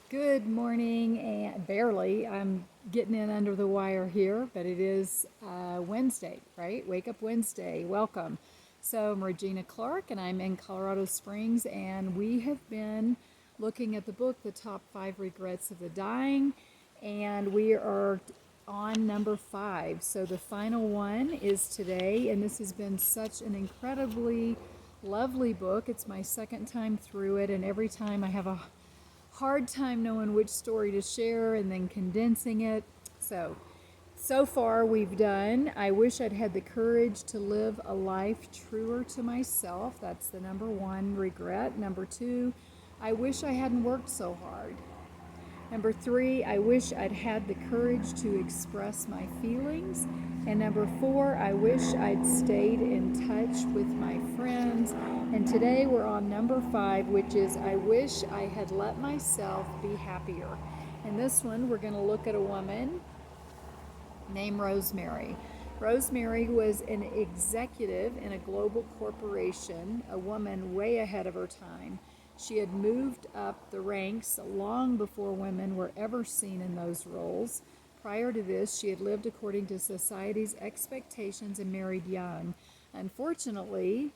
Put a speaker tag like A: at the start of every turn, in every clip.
A: Good morning, and barely. I'm getting in under the wire here, but it is Wednesday, right? Wake Up Wednesday. Welcome. So, I'm Regina Clark, and I'm in Colorado Springs, and we have been looking at the book, The Top 5 Regrets of the Dying, and we are on number 5. So, the final one is today, and this has been such an incredibly lovely book. It's my second time through it, and every time I have a hard time knowing which story to share and then condensing it. So far we've done, I wish I'd had the courage to live a life truer to myself. That's the number one regret. Number two, I wish I hadn't worked so hard. Number three, I wish I'd had the courage to express my feelings. And number four, I wish I'd stayed in touch with my friends. And today we're on number five, which is I wish I had let myself be happier. In this one, we're going to look at a woman named Rosemary. Rosemary was an executive in a global corporation, a woman way ahead of her time. She had moved up the ranks long before women were ever seen in those roles. Prior to this, she had lived according to society's expectations and married young. Unfortunately,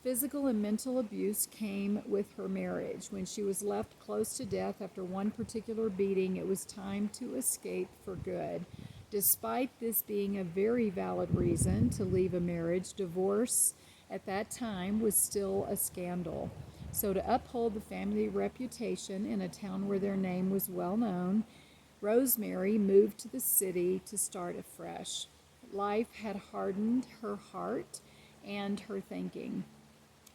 A: physical and mental abuse came with her marriage. When she was left close to death after one particular beating, it was time to escape for good. Despite this being a very valid reason to leave a marriage, divorce at that time was still a scandal. So, to uphold the family reputation in a town where their name was well known, Rosemary moved to the city to start afresh. Life had hardened her heart and her thinking.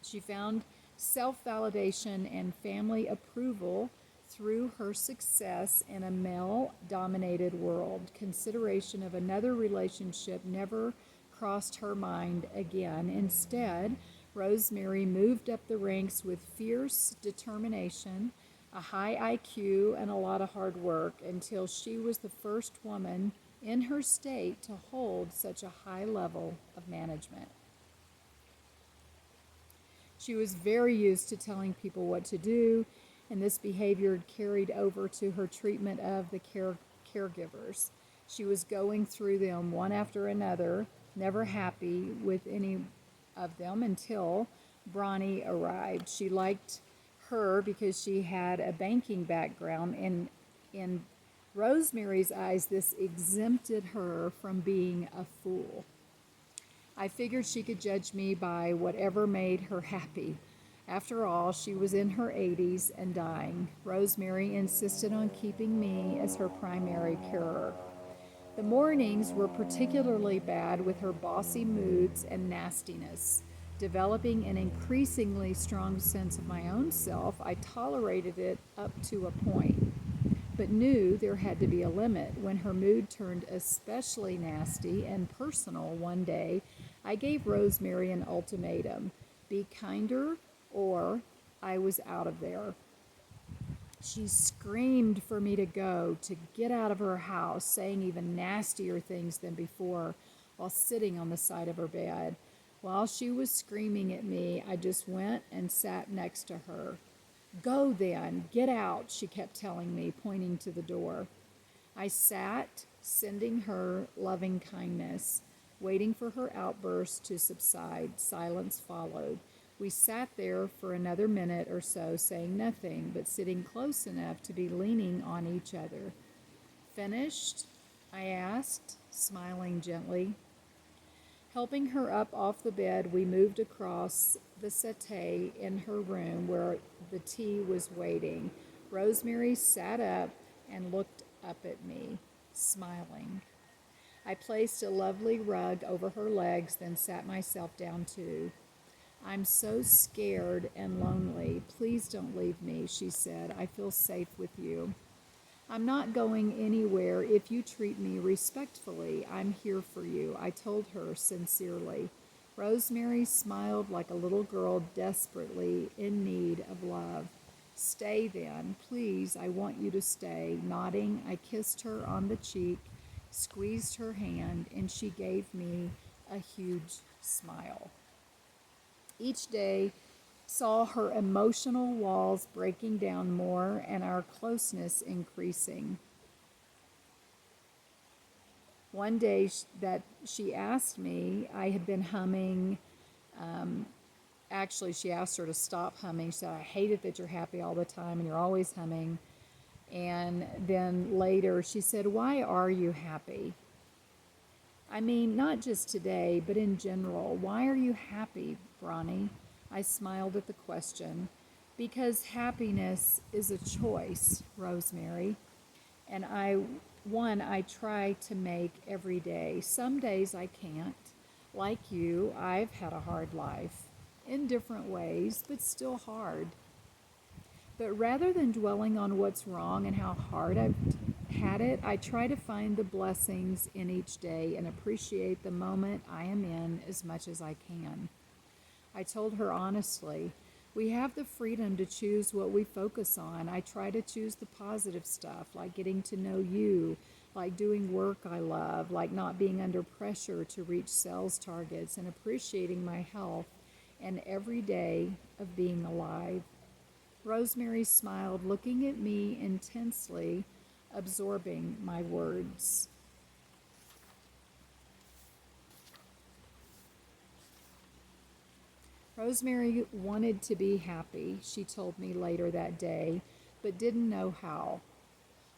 A: She found self validation and family approval through her success in a male dominated world. Consideration of another relationship never crossed her mind again. Instead, Rosemary moved up the ranks with fierce determination, a high IQ, and a lot of hard work until she was the first woman in her state to hold such a high level of management. She was very used to telling people what to do, and this behavior carried over to her treatment of the caregivers. She was going through them one after another, never happy with any of them until Bronnie arrived. She liked her because she had a banking background, and in Rosemary's eyes, this exempted her from being a fool. I figured she could judge me by whatever made her happy. After all, she was in her 80s and dying. Rosemary insisted on keeping me as her primary carer. The mornings were particularly bad with her bossy moods and nastiness. Developing an increasingly strong sense of my own self, I tolerated it up to a point, but knew there had to be a limit. When her mood turned especially nasty and personal one day, I gave Rosemary an ultimatum: be kinder or I was out of there. She screamed for me to go, to get out of her house, saying even nastier things than before while sitting on the side of her bed. While she was screaming at me, I just went and sat next to her. Go then, get out, she kept telling me, pointing to the door. I sat, sending her loving kindness, waiting for her outburst to subside. Silence followed. We sat there for another minute or so, saying nothing, but sitting close enough to be leaning on each other. Finished? I asked, smiling gently. Helping her up off the bed, we moved across the settee in her room where the tea was waiting. Rosemary sat up and looked up at me, smiling. I placed a lovely rug over her legs, then sat myself down too. I'm so scared and lonely. Please don't leave me, she said. I feel safe with you. I'm not going anywhere if you treat me respectfully. I'm here for you, I told her sincerely. Rosemary smiled like a little girl desperately in need of love. Stay then, please, I want you to stay. Nodding, I kissed her on the cheek, squeezed her hand, and she gave me a huge smile. Each day saw her emotional walls breaking down more and our closeness increasing. One day that she asked me, I had been humming. Actually, she asked her to stop humming. She said, I hate it that you're happy all the time and you're always humming. And then later she said, why are you happy? I mean, not just today, but in general. Why are you happy, Bronnie? I smiled at the question. Because happiness is a choice, Rosemary. And I try to make every day. Some days I can't. Like you, I've had a hard life in different ways, but still hard. But rather than dwelling on what's wrong and how hard I've had it, I try to find the blessings in each day and appreciate the moment I am in as much as I can. I told her honestly, we have the freedom to choose what we focus on. I try to choose the positive stuff, like getting to know you, like doing work I love, like not being under pressure to reach sales targets, and appreciating my health and every day of being alive. Rosemary smiled, looking at me intensely, absorbing my words. Rosemary wanted to be happy, she told me later that day, but didn't know how.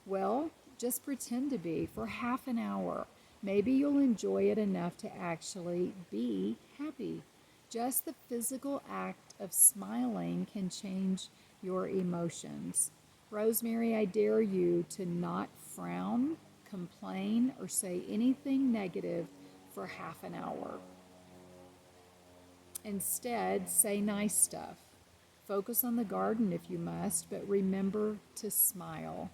A: Well, just pretend to be for half an hour. Maybe you'll enjoy it enough to actually be happy. Just the physical act of smiling can change your emotions. Rosemary, I dare you to not frown, complain, or say anything negative for half an hour. Instead, say nice stuff. Focus on the garden if you must, but remember to smile.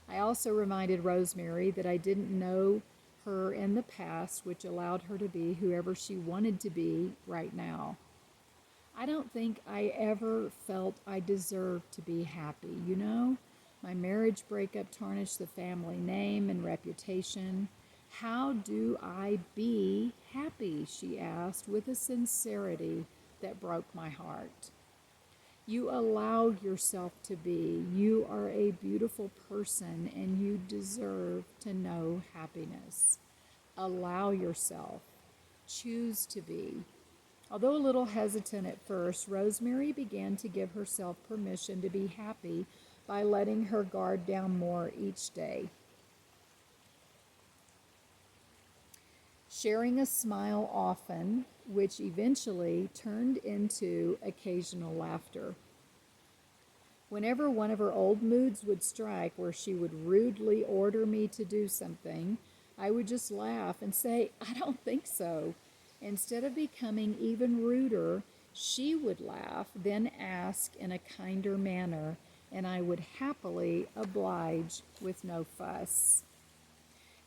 A: I also reminded Rosemary that I didn't know her in the past, which allowed her to be whoever she wanted to be right now. I don't think I ever felt I deserved to be happy, you know? My marriage breakup tarnished the family name and reputation. How do I be happy? She asked with a sincerity that broke my heart. You allow yourself to be. You are a beautiful person and you deserve to know happiness. Allow yourself. Choose to be. Although a little hesitant at first, Rosemary began to give herself permission to be happy by letting her guard down more each day. Sharing a smile often, which eventually turned into occasional laughter. Whenever one of her old moods would strike where she would rudely order me to do something, I would just laugh and say, I don't think so. Instead of becoming even ruder, she would laugh, then ask in a kinder manner, and I would happily oblige with no fuss.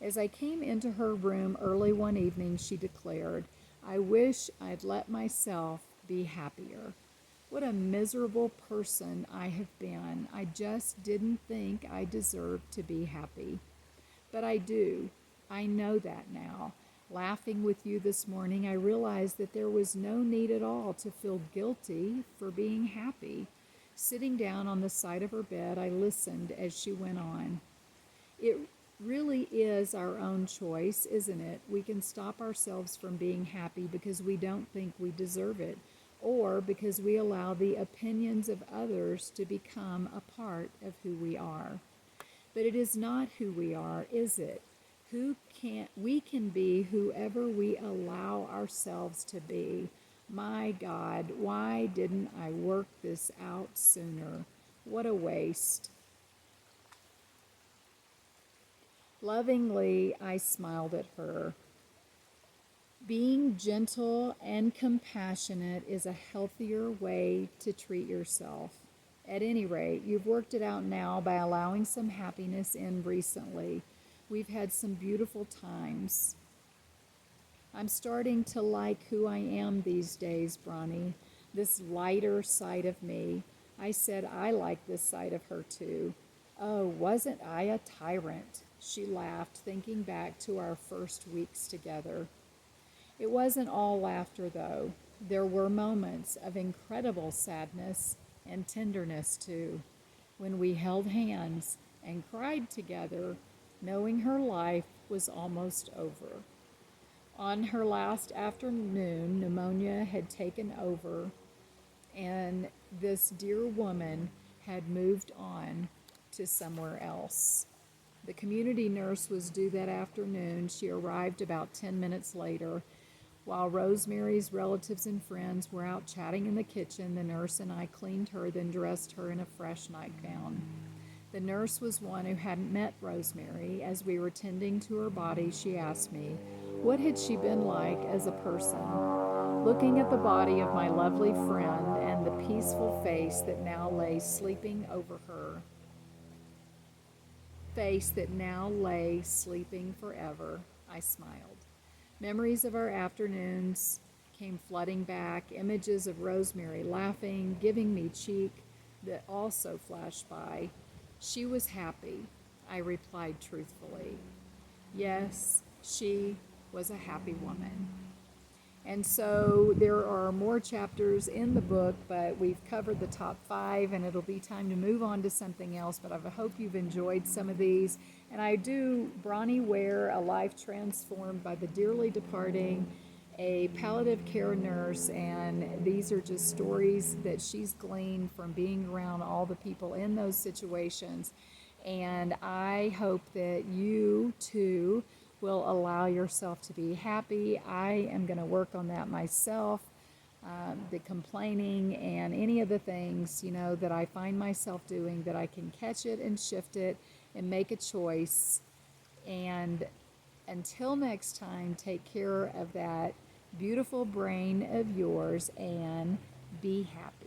A: As I came into her room early one evening, she declared, I wish I'd let myself be happier. What a miserable person I have been. I just didn't think I deserved to be happy. But I do. I know that now. Laughing with you this morning, I realized that there was no need at all to feel guilty for being happy. Sitting down on the side of her bed, I listened as she went on. It really is our own choice, isn't it? We can stop ourselves from being happy because we don't think we deserve it, or because we allow the opinions of others to become a part of who we are. But it is not who we are, is it? We can be whoever we allow ourselves to be. My God, why didn't I work this out sooner? What a waste. Lovingly, I smiled at her. Being gentle and compassionate is a healthier way to treat yourself. At any rate, you've worked it out now by allowing some happiness in recently. We've had some beautiful times. I'm starting to like who I am these days, Bronnie, this lighter side of me. I said I like this side of her too. Oh, wasn't I a tyrant? She laughed, thinking back to our first weeks together. It wasn't all laughter, though. There were moments of incredible sadness and tenderness too, when we held hands and cried together, knowing her life was almost over. On her last afternoon, pneumonia had taken over, and this dear woman had moved on to somewhere else. The community nurse was due that afternoon. She arrived about 10 minutes later. While Rosemary's relatives and friends were out chatting in the kitchen, the nurse and I cleaned her, then dressed her in a fresh nightgown. The nurse was one who hadn't met Rosemary. As we were tending to her body, she asked me, what had she been like as a person? Looking at the body of my lovely friend and the peaceful face that now lay sleeping over her, face that now lay sleeping forever, I smiled. Memories of our afternoons came flooding back, images of Rosemary laughing, giving me cheek that also flashed by. She was happy, I replied truthfully. Yes, she was a happy woman. And so there are more chapters in the book, but we've covered the top 5, and it'll be time to move on to something else. But I hope you've enjoyed some of these. And I do Bronnie Ware, A Life Transformed by the Dearly Departing, a palliative care nurse, and these are just stories that she's gleaned from being around all the people in those situations. And I hope that you too will allow yourself to be happy. I am going to work on that myself. The complaining and any of the things, that I find myself doing, that I can catch it and shift it and make a choice. And until next time, take care of that beautiful brain of yours and be happy.